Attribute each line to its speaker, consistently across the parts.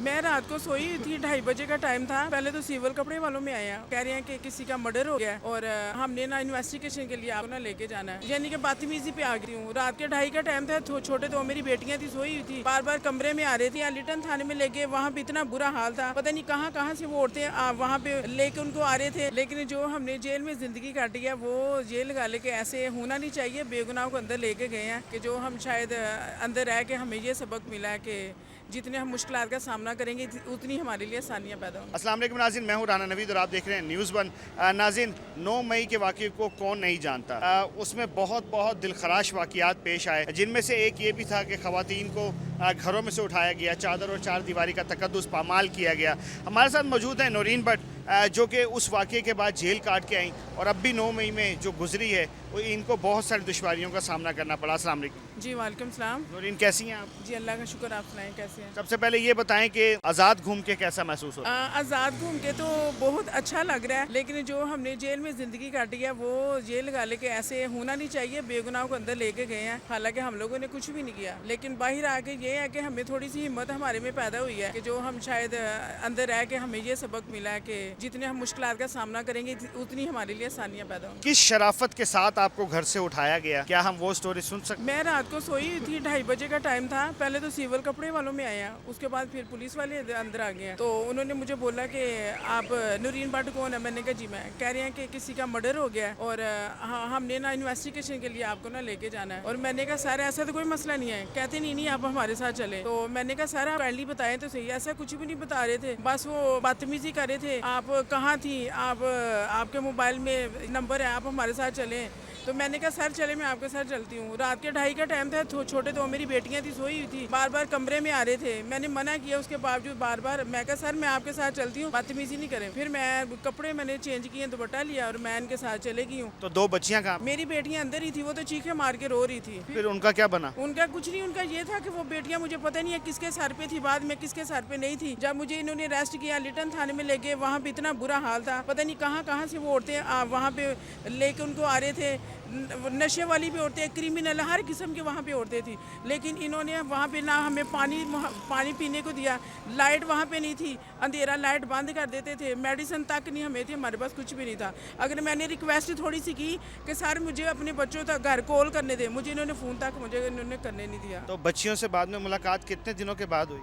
Speaker 1: मैं रात को सोई हुई थी, 2:30 बजे का टाइम था। पहले तो सिविल कपड़े वालों में आए हैं, कह रहे हैं कि किसी का मर्डर हो गया और हमने ना इन्वेस्टिगेशन के लिए आपको ना लेके जाना है, यानी कि बदतमीजी पे आ गई हूँ। रात के 2:30 का टाइम था, छोटे तो मेरी बेटियां थी, सोई हुई थी, बार बार कमरे में आ रही थी। लिटन थाने में लेके वहाँ पे इतना बुरा हाल था, पता नहीं कहाँ से वो औरतें वहाँ पे लेके उनको आ रहे थे। लेकिन जो हमने जेल में जिंदगी काटी है वो जेल वाले के ऐसे होना नहीं चाहिए। बेगुनाह को अंदर लेके गए हैं कि जो हम शायद अंदर रह के हमें ये सबक मिला है कि जितने हम मुश्किलात का सामना करेंगे उतनी हमारे लिए आसानियाँ पैदा होंगी।
Speaker 2: अस्सलाम वालेकुम नाज़रीन, मैं हूँ राना नवीद और आप देख रहे हैं न्यूज़ वन। नाज़रीन, 9 मई के वाक़े को कौन नहीं जानता। उसमें बहुत दिलखराश वाक़यात पेश आए, जिनमें से एक ये भी था कि ख़वातीन को घरों में से उठाया गया, चादर और चार दीवारी का तकद्दुस पामाल किया गया। हमारे साथ मौजूद हैं नौरीन भट्ट, जो कि उस वाक़े के बाद जेल काट के आई और अब भी 9 मई में जो गुजरी है वो इनको बहुत सारी दुश्वारियों का सामना करना पड़ा। अस्सलाम वालेकुम।
Speaker 1: जी वालेकुम सलाम।
Speaker 2: नौरीन, कैसी हैं आप?
Speaker 1: जी अल्लाह का शुक्र, आप सुनाएं कैसे हैं?
Speaker 2: सबसे पहले ये बताएं कि आज़ाद घूम के कैसा महसूस होता है?
Speaker 1: आज़ाद घूम के तो बहुत अच्छा लग रहा है, लेकिन जो हमने जेल में ज़िंदगी काटी है वो जेल वाले के ऐसे होना नहीं चाहिए। बेगुनाह को अंदर लेके गए हैं, हालांकि हम लोगों ने कुछ भी नहीं किया, लेकिन बाहर आके ये है कि हमें थोड़ी सी हिम्मत हमारे में पैदा हुई है कि जो हम शायद अंदर रह के हमें ये सबक मिला है कि जितने हम मुश्किलात का सामना करेंगे उतनी हमारे लिए आसानियाँ पैदा होंगी।
Speaker 2: किस शराफत के साथ आपको घर से उठाया गया, क्या हम वो स्टोरी सुन सकते?
Speaker 1: मैं रात को सोई हुई थी, 2:30 बजे का टाइम था। पहले तो सिविल कपड़े वालों में आए हैं, उसके बाद फिर पुलिस वाले अंदर आ गए हैं। तो उन्होंने मुझे बोला कि आप नूरीन भट्ट कौन है? मैंने कहा जी मैं। कह रहे हैं कि किसी का मर्डर हो गया है और हाँ हमने ना इन्वेस्टिगेशन के लिए आपको ना लेके जाना है। और मैंने कहा सर ऐसा तो कोई मसला नहीं है। कहते नहीं आप हमारे साथ चले। तो मैंने कहा सर आप काइंडली बताएं तो सही। ऐसा कुछ भी नहीं बता रहे थे, बस वो बदतमीजी कर रहे थे। आप कहाँ थी? आपके मोबाइल में नंबर है, आप हमारे साथ चलें। तो मैंने कहा सर चले, मैं आपके साथ चलती हूँ। रात के 2:30 का टाइम था, छोटे तो मेरी बेटियां थी, सोई हुई थी, बार बार कमरे में आ रहे थे। मैंने मना किया, उसके बावजूद बार बार मैं कहा सर मैं आपके साथ चलती हूँ, बदतमीजी नहीं करें। फिर मैं कपड़े मैंने चेंज किए, दुपट्टा लिया और मैं इनके साथ चले गई हूँ।
Speaker 2: तो 2 बच्चियां कहाँ?
Speaker 1: मेरी बेटियां अंदर ही थी, वो तो चीखे मार के रो रही थी।
Speaker 2: फिर उनका क्या बना?
Speaker 1: उनका कुछ नहीं, उनका ये था कि वो बेटियां मुझे पता नहीं है किसके सर पे थी, बाद में किसके सर पे नहीं थी। जब मुझे इन्होंने अरेस्ट किया, लिटन थाने में ले गए, वहाँ पे इतना बुरा हाल था, पता नहीं कहाँ से वो औरतें वहाँ पे लेके उनको आ रहे थे। नशे वाली भी औरतें, क्रिमिनल, हर किस्म की वहाँ पे औरतें थी। लेकिन इन्होंने वहाँ पे ना हमें पानी पीने को दिया, लाइट वहाँ पे नहीं थी, अंधेरा लाइट बंद कर देते थे, मेडिसिन तक नहीं हमें थी, हमारे पास कुछ भी नहीं था। अगर मैंने रिक्वेस्ट थोड़ी सी की कि सर मुझे अपने बच्चों तक घर कॉल करने दे, मुझे इन्होंने फ़ोन तक मुझे इन्होंने करने नहीं दिया।
Speaker 2: तो बच्चियों से बाद में मुलाकात कितने दिनों के बाद हुई?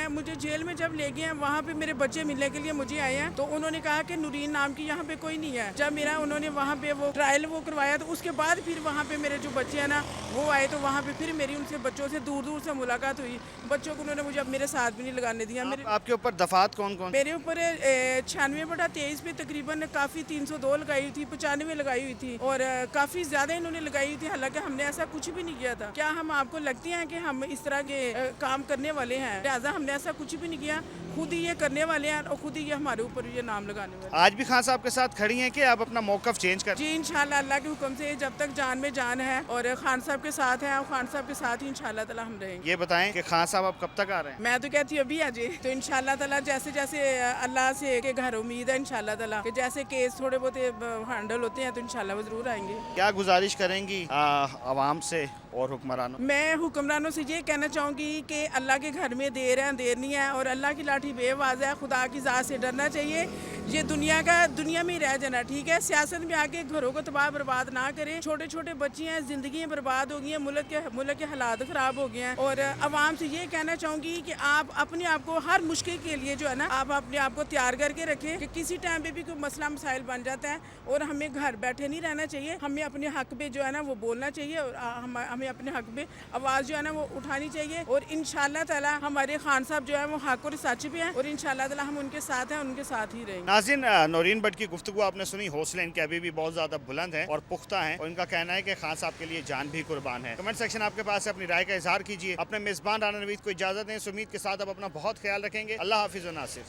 Speaker 1: मुझे जेल में जब ले गए हैं, वहाँ पे मेरे बच्चे मिलने के लिए मुझे आए हैं, तो उन्होंने कहा कि नूरीन नाम की यहाँ पे कोई नहीं है। जब मेरा उन्होंने वहाँ पे वो ट्रायल वो करवाया, तो उसके बाद फिर वहाँ पे मेरे जो बच्चे हैं ना वो आए, तो वहाँ पे फिर मेरी उनसे बच्चों से दूर से मुलाकात हुई। बच्चों को उन्होंने मुझे अब मेरे साथ भी नहीं लगाने दिया।
Speaker 2: आपके ऊपर दफात कौन?
Speaker 1: मेरे ऊपर 96/23 पे तकरीबन काफ़ी 302 लगाई हुई थी, 95 लगाई हुई थी और काफ़ी ज़्यादा इन्होंने लगाई हुई थी, हालांकि हमने ऐसा कुछ भी नहीं किया था। क्या हम आपको लगती हैं कि हम इस तरह के काम करने वाले हैं? लिहाजा हमने ऐसा कुछ भी नहीं किया, खुद ही ये करने वाले हैं और खुद ही ये हमारे ऊपर ये नाम लगाने वाले।
Speaker 2: आज भी खान साहब के साथ खड़ी हैं कि आप अपना मौकफ चेंज कर?
Speaker 1: जी इंशाल्लाह अल्लाह के हुक्म से जब तक जान में जान है और खान साहब के साथ है और खान साहब के साथ ही इंशाल्लाह ताला हम रहेंगे।
Speaker 2: ये बताएं कि खान साहब आप कब तक आ रहे हैं?
Speaker 1: मैं तो कहती हूँ अभी आ जाए, तो इंशाल्लाह ताला जैसे अल्लाह से के घर उम्मीद है इंशाल्लाह ताला कि जैसे केस थोड़े बहुत हैंडल होते हैं तो इंशाल्लाह वो जरूर आएंगे।
Speaker 2: क्या गुजारिश करेंगी आवाम से और हुक्मरानों?
Speaker 1: मैं हुक्मरानों से ये कहना चाहूँगी कि अल्लाह के घर में देर है अंधेर नहीं है और अल्लाह की लाठी बेआवाज़ है। खुदा की ज़ात से डरना चाहिए। ये दुनिया में ही रह जाना ठीक है। सियासत में आके घरों को तबाह बर्बाद ना करें। छोटे छोटे बच्चे हैं, जिंदगी बर्बाद हो गई हैं, मुल्क के हालात ख़राब हो गए हैं। और आवाम से ये कहना चाहूँगी कि आप अपने आप को हर मुश्किल के लिए जो है ना आप अपने आप को तैयार करके रखें कि किसी टाइम पे भी कोई मसला मसाइल बन जाता है और हमें घर बैठे नहीं रहना चाहिए। हमें अपने हक पे जो है ना वो बोलना चाहिए और हमें अपने हक पे आवाज़ जो है ना वो उठानी चाहिए। और इंशाल्लाह ताला हमारे खान साहब जो है वो हक और सच पे हैं और इंशाल्लाह ताला हम उनके साथ हैं, उनके साथ ही रहेंगे।
Speaker 2: नाज़रीन, नौरीन भट्ट की गुफ्तगू आपने सुनी। हौसले इनके अभी भी बहुत ज़्यादा बुलंद है और पुख्ता है और इनका कहना है कि खान साहब के लिए जान भी कुर्बान है। कमेंट सेक्शन आपके पास है, अपनी राय का इजहार कीजिए। अपने मेज़बान राना नवीद को इजाज़त दें। उम्मीद के साथ आप अपना बहुत ख्याल रखेंगे। अल्लाह हाफिज़ व नासिर।